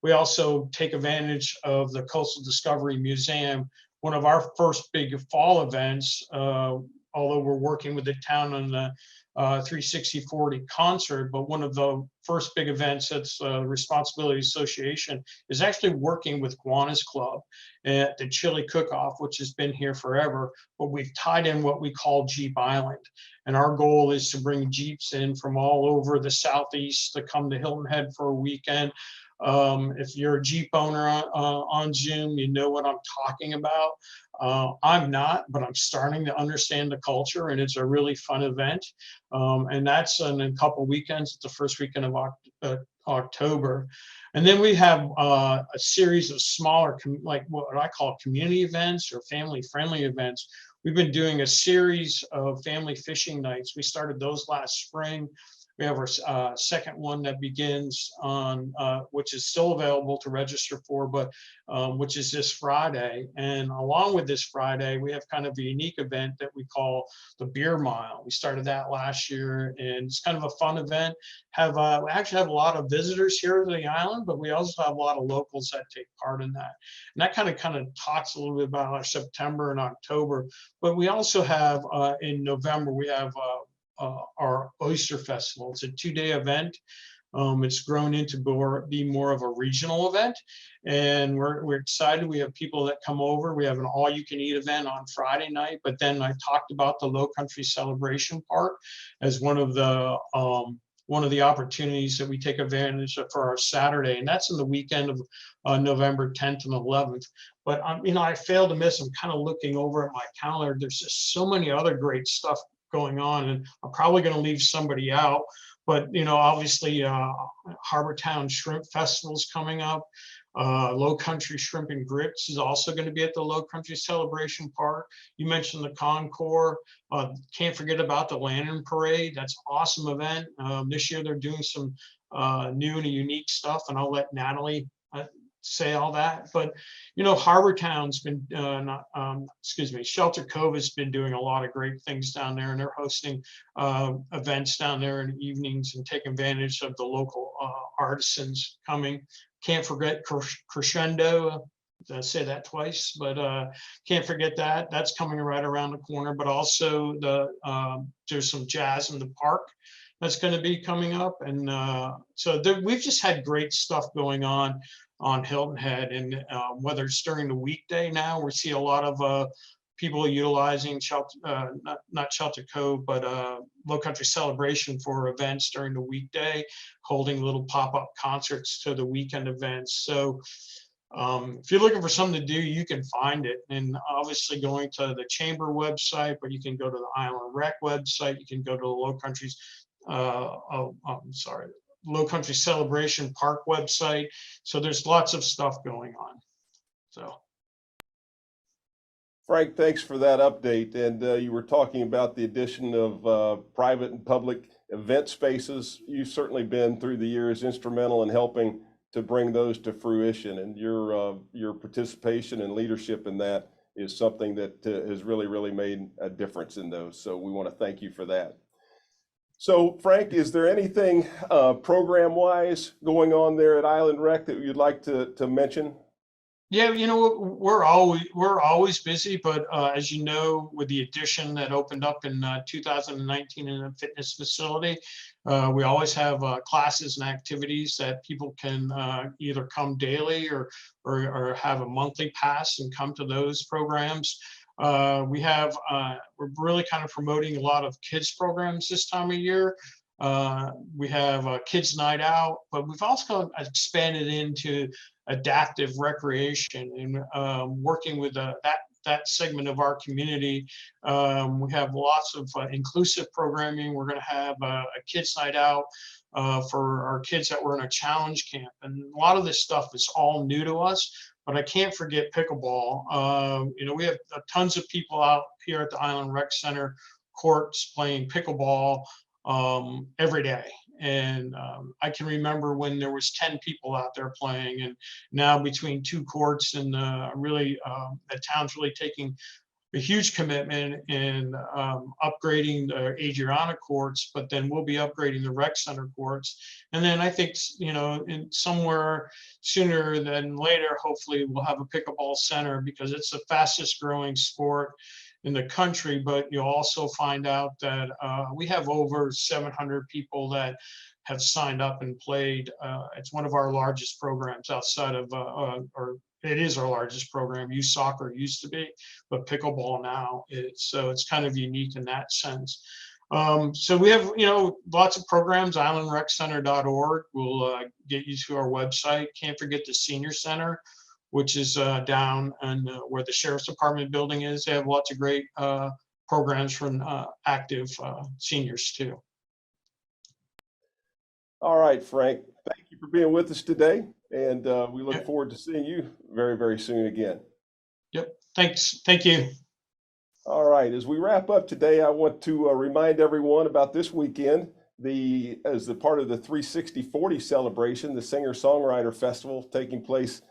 [SPEAKER 4] we also take advantage of the Coastal Discovery Museum. One of our first big fall events, although we're working with the town on the 360/40 concert, but one of the first big events that's Responsibility Association is actually working with Kiwanis Club at the Chili Cook-Off, which has been here forever, but we've tied in what we call Jeep Island. And our goal is to bring Jeeps in from all over the Southeast to come to Hilton Head for a weekend. If you're a Jeep owner on Zoom, you know what I'm talking about. I'm not, but I'm starting to understand the culture, and it's a really fun event. And that's in a couple weekends. It's the first weekend of October. And then we have a series of smaller, like what I call community events or family-friendly events. We've been doing a series of family fishing nights. We started those last spring. We have our second one that begins on, which is still available to register for, but which is this Friday. And along with this Friday, we have kind of a unique event that we call the Beer Mile. We started that last year, and it's kind of a fun event. We actually have a lot of visitors here to the island, but we also have a lot of locals that take part in that. And that kind of talks a little bit about our September and October. But we also have in November, we have our Oyster Festival. It's a 2-day event. It's grown into be more of a regional event, and we're excited. We have people that come over. We have an all-you-can-eat event on Friday night, but then I talked about the Lowcountry Celebration Park as one of the opportunities that we take advantage of for our Saturday, and that's in the weekend of November 10th and 11th. But I failed to miss. I'm kind of looking over at my calendar. There's just so many other great stuff going on, and I'm probably going to leave somebody out. But, obviously, Harbor Town Shrimp Festival's coming up. Lowcountry Shrimp and Grits is also going to be at the Lowcountry Celebration Park. You mentioned the Concours. Can't forget about the Lantern Parade. That's an awesome event. This year they're doing some new and unique stuff, and I'll let Natalie say all that. But Harbor Town's been Shelter Cove has been doing a lot of great things down there, and they're hosting events down there in the evenings and taking advantage of the local artisans coming. Can't forget Crescendo. I say that twice, but can't forget that. That's coming right around the corner. But also there's some jazz in the park that's going to be coming up, and so we've just had great stuff going on Hilton Head, and whether it's during the weekday now, we see a lot of people utilizing not Shelter Cove, but Lowcountry Celebration for events during the weekday, holding little pop-up concerts to the weekend events. So if you're looking for something to do, you can find it. And obviously going to the Chamber website, but you can go to the Island Rec website, you can go to the Lowcountry's Lowcountry Celebration Park website. So there's lots of stuff going on. So
[SPEAKER 1] Frank, thanks for that update. And you were talking about the addition of private and public event spaces. You've certainly been through the years instrumental in helping to bring those to fruition, and your participation and leadership in that is something that has really made a difference in those. So we want to thank you for that. So Frank, is there anything program-wise going on there at Island Rec that you'd like to mention?
[SPEAKER 4] Yeah, we're always busy, but as you know, with the addition that opened up in 2019 in a fitness facility, we always have classes and activities that people can either come daily or have a monthly pass and come to those programs. We're really kind of promoting a lot of kids programs this time of year. We have a kids night out, but we've also expanded into adaptive recreation and working with that segment of our community. We have lots of inclusive programming. We're going to have a kids night out for our kids that were in a challenge camp. And a lot of this stuff is all new to us, but I can't forget pickleball. We have tons of people out here at the Island Rec Center courts playing pickleball every day. And I can remember when there was 10 people out there playing, and now between two courts and the town's really taking a huge commitment in upgrading the Adriana courts, but then we'll be upgrading the rec center courts. And then I think, in somewhere sooner than later, hopefully we'll have a pickleball center, because it's the fastest growing sport in the country. But you'll also find out that we have over 700 people that have signed up and played. It's one of our largest programs outside of, or it is our largest program. Youth soccer used to be, but pickleball now is. So it's kind of unique in that sense. So we have, lots of programs. islandreccenter.org will get you to our website. Can't forget the senior center, which is down and where the Sheriff's Department building is. They have lots of great programs for active seniors too.
[SPEAKER 1] All right, Frank, thank you for being with us today. And we look forward to seeing you very soon again.
[SPEAKER 4] Yep, thanks. Thank you.
[SPEAKER 1] All right, as we wrap up today, I want to remind everyone about this weekend. As a part of the 360/40 celebration, the Singer-Songwriter Festival taking place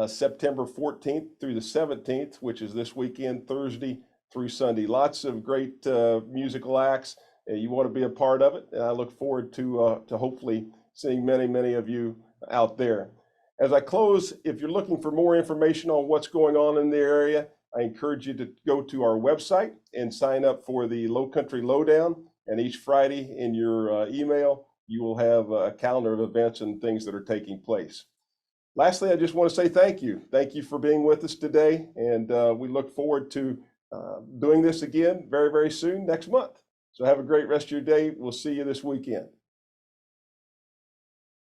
[SPEAKER 1] September 14th through the 17th, which is this weekend, Thursday through Sunday. Lots of great musical acts. You want to be a part of it, and I look forward to hopefully seeing many of you out there. As I close, if you're looking for more information on what's going on in the area, I encourage you to go to our website and sign up for the Lowcountry Lowdown. And each Friday in your email, you will have a calendar of events and things that are taking place. Lastly, I just want to say thank you. Thank you for being with us today. And we look forward to doing this again very soon next month. So have a great rest of your day. We'll see you this weekend.